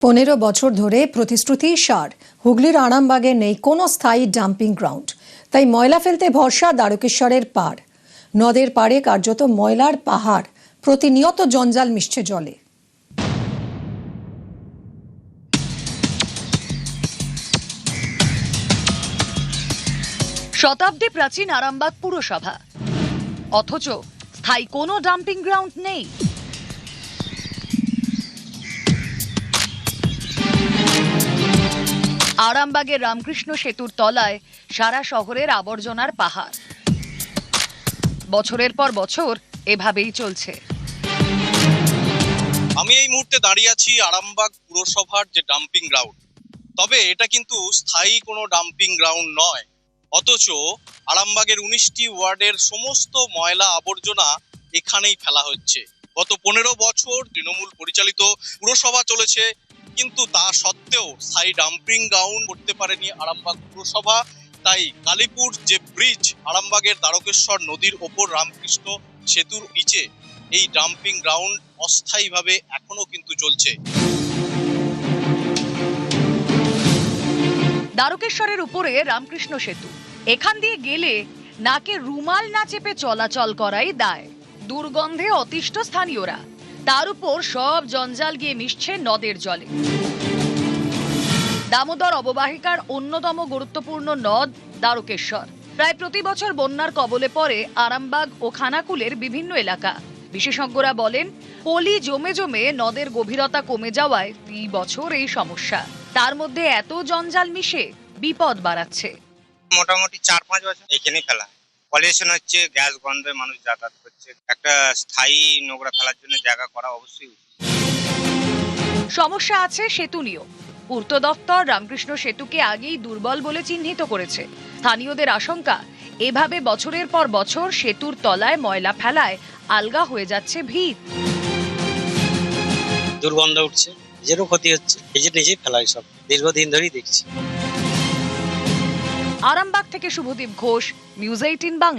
15 বছর ধরে প্রতিশ্রুতি সার হুগলির আরামবাগে নেই কোনো স্থায়ী ডাম্পিং গ্রাউন্ড। তাই ময়লা ফেলতে ভরসা দ্বারকেশ্বরের পাড়। নদের পাড়ে কার্যত ময়লার পাহাড়, প্রতিনিয়ত জঞ্জাল মিশছে জলে। শতাব্দী প্রাচীন আরামবাগ পুরসভা, অথচ স্থায়ী কোনো ডাম্পিং গ্রাউন্ড নেই। আরামবাগের রামকৃষ্ণ সেতুর তলায় সারা শহরের আবর্জনার পাহাড়। বছরের পর বছর এভাবেই চলছে। আমি এই মুহূর্তে দাঁড়িয়ে আছি আরামবাগ পুরসভার যে ডাম্পিং গ্রাউন্ড, তবে এটা কিন্তু স্থায়ী কোনো ডাম্পিং গ্রাউন্ড নয়। অথচ আরামবাগের 19টি ওয়ার্ডের সমস্ত ময়লা আবর্জনা এখানেই ফেলা হচ্ছে। গত 15 বছর তৃণমূল পরিচালিত পুরসভা চলেছে, কিন্তু তা সত্ত্বেও স্থায়ী ডাম্পিং গ্রাউন্ড করতে পারেনি আরামবাগ পুরসভা। তাই কালীপুর যে ব্রিজ, আরামবাগের দ্বারকেশ্বর নদীর ওপর রামকৃষ্ণ সেতুর নিচে এই ডাম্পিং গ্রাউন্ড অস্থায়ীভাবে এখনো কিন্তু চলছে। দ্বারকেশ্বরের উপরে রামকৃষ্ণ সেতু, এখান দিয়ে গেলে নাকে রুমাল না চেপে চলাচল করাই দায়। দুর্গন্ধে অতিষ্ঠ স্থানীয়রা, তার উপর সব জঞ্জাল গিয়ে মিশছে নদের জলে। দামোদর অববাহিকার অন্যতম গুরুত্বপূর্ণ নদ দ্বারকেশ্বর। প্রায় প্রতি বছর বন্যার কবলে পড়ে আরামবাগ ও খানাকুলের বিভিন্ন এলাকা। বিশেষজ্ঞরা বলেন, পলি জমে জমে নদের গভীরতা কমে যাওয়ায় এই বছর এই সমস্যা। তার মধ্যে এত জঞ্জাল মিশে বিপদ বাড়াচ্ছে। মোটামুটি 4-5 বছর এখানেই ফেলা পলিউশন হচ্ছে, গ্যাস গন্ধে মানুষ যাতায়াত করছে। একটা স্থায়ী নোংরা ফেলার জন্য জায়গা করা অবশ্যই উচিত। সমস্যা আছে সেতু নিয়েও। পূর্ত দফতর রামকৃষ্ণ সেতুকে আগেই দুর্বল বলে চিহ্নিত করেছে। স্থানীয়দের আশঙ্কা, এভাবে বছরের পর বছর সেতুর তলায় ময়লা ফেলায় আলগা হয়ে যাচ্ছে ভিত। দুর্গন্ধ উঠছে, নিজেরও ক্ষতি হচ্ছে, নিজেই ফেলাই সব দীর্ঘদিন ধরেই দেখছি। আরামবাগ থেকে শুভদীপ ঘোষ, নিউজ 18 বাংলা।